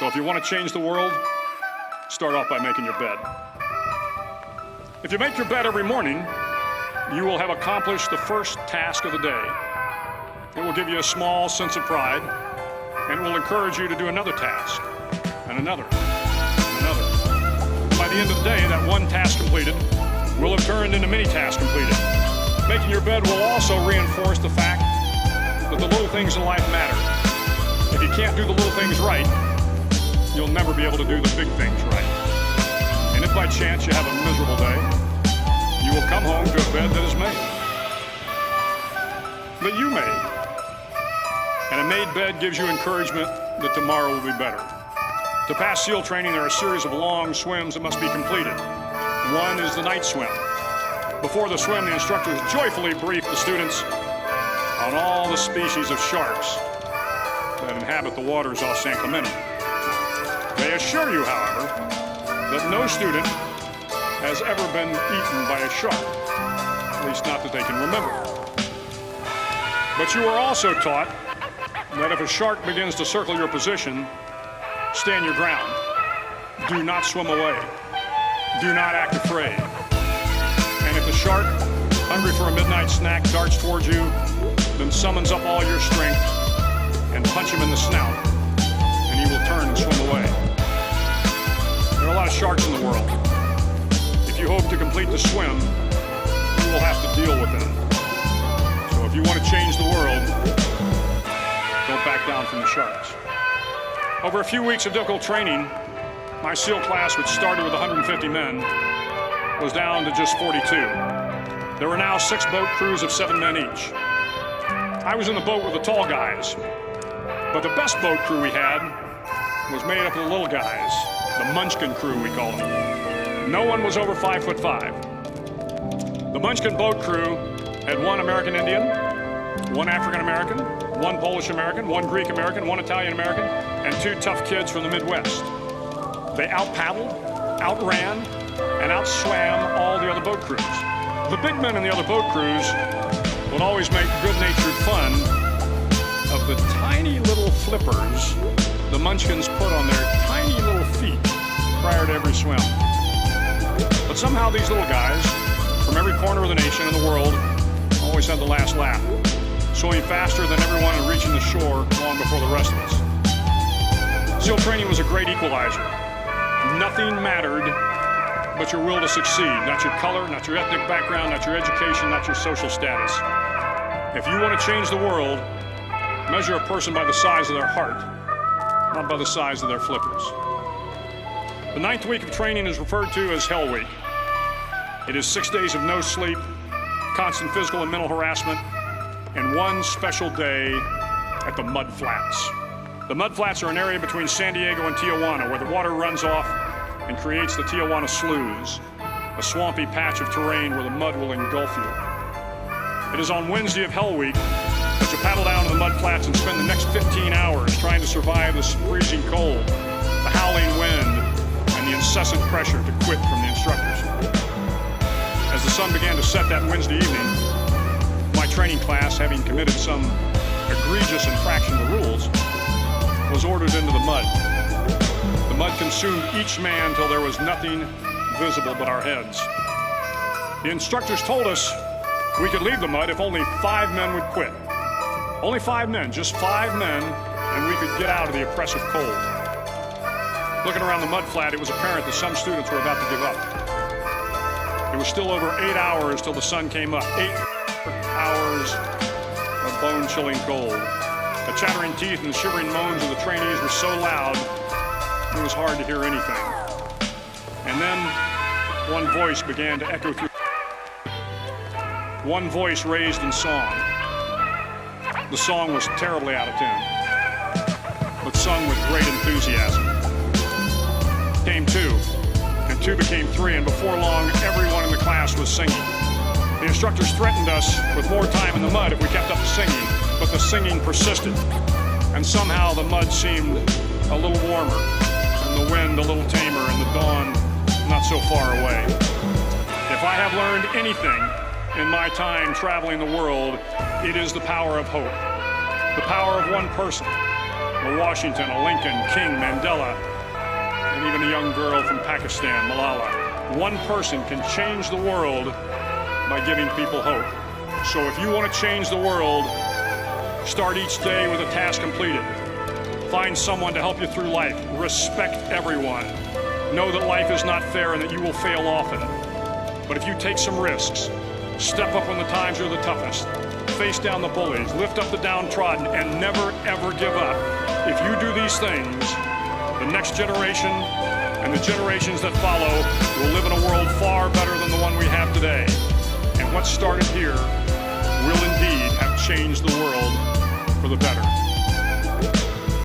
So if you want to change the world, start off by making your bed. If you make your bed every morning, you will have accomplished the first task of the day. It will give you a small sense of pride, and it will encourage you to do another task, and another, and another. By the end of the day, that one task completed will have turned into many tasks completed. Making your bed will also reinforce the fact that the little things in life matter. If you can't do the little things right, you'll never be able to do the big things right. And if by chance you have a miserable day, you will come home to a bed that is made. That you made. And a made bed gives you encouragement that tomorrow will be better. To pass SEAL training, there are a series of long swims that must be completed. One is the night swim. Before the swim, the instructors joyfully brief the students on all the species of sharks that inhabit the waters off San Clemente. They assure you, however, that no student has ever been eaten by a shark, at least not that they can remember. But you are also taught that if a shark begins to circle your position, stand your ground. Do not swim away. Do not act afraid. And if the shark, hungry for a midnight snack, darts towards you, then summons up all your strength and punch him in the snout, and he will turn and swim away. There are a lot of sharks in the world. If you hope to complete the swim, you will have to deal with them. So if you want to change the world, don't back down from the sharks. Over a few weeks of difficult training, my SEAL class, which started with 150 men, was down to just 42. There were now 6 boat crews of 7 men each. I was in the boat with the tall guys, but the best boat crew we had was made up of the little guys, the Munchkin crew, we call them. No one was over 5'5". The Munchkin boat crew had 1 American Indian, 1 African American, 1 Polish American, 1 Greek American, 1 Italian American, and 2 tough kids from the Midwest. They out-paddled, outran, and outswam all the other boat crews. The big men in the other boat crews would always make good-natured fun of the tiny little flippers the Munchkins put on their tiny little feet prior to every swim. But somehow these little guys, from every corner of the nation and the world, always had the last laugh, swimming faster than everyone and reaching the shore long before the rest of us. SEAL training was a great equalizer. Nothing mattered but your will to succeed, not your color, not your ethnic background, not your education, not your social status. If you want to change the world, measure a person by the size of their heart, not by the size of their flippers. The 9th week of training is referred to as Hell Week. It is 6 days of no sleep, constant physical and mental harassment, and 1 special day at the Mud Flats. The Mud Flats are an area between San Diego and Tijuana where the water runs off and creates the Tijuana Sloughs, a swampy patch of terrain where the mud will engulf you. It is on Wednesday of Hell Week that you paddle down to the Mud Flats and spend the next 15 hours trying to survive the freezing cold, the howling wind, and the incessant pressure to quit from the instructors. As the sun began to set that Wednesday evening, my training class, having committed some egregious infraction of the rules, was ordered into the mud. The mud consumed each man till there was nothing visible but our heads. The instructors told us we could leave the mud if only 5 men would quit. Only 5 men, just 5 men, and we could get out of the oppressive cold. Looking around the mud flat, it was apparent that some students were about to give up. It was still over 8 hours till the sun came up. 8 hours of bone-chilling cold. The chattering teeth and the shivering moans of the trainees were so loud, it was hard to hear anything. And then one voice began to echo through. One voice raised in song. The song was terribly out of tune, but sung with great enthusiasm. Came 2, and 2 became 3, and before long, everyone in the class was singing. The instructors threatened us with more time in the mud if we kept up the singing, but the singing persisted, and somehow the mud seemed a little warmer, and the wind a little tamer, and the dawn not so far away. If I have learned anything in my time traveling the world, it is the power of hope. The power of one person, a Washington, a Lincoln, King, Mandela, and even a young girl from Pakistan, Malala. One person can change the world by giving people hope. So if you want to change the world, start each day with a task completed. Find someone to help you through life. Respect everyone. Know that life is not fair and that you will fail often. But if you take some risks, step up when the times are the toughest, face down the bullies, lift up the downtrodden, and never, ever give up. If you do these things, the next generation and the generations that follow will live in a world far better than the one we have today. And what started here will indeed have changed the world for the better.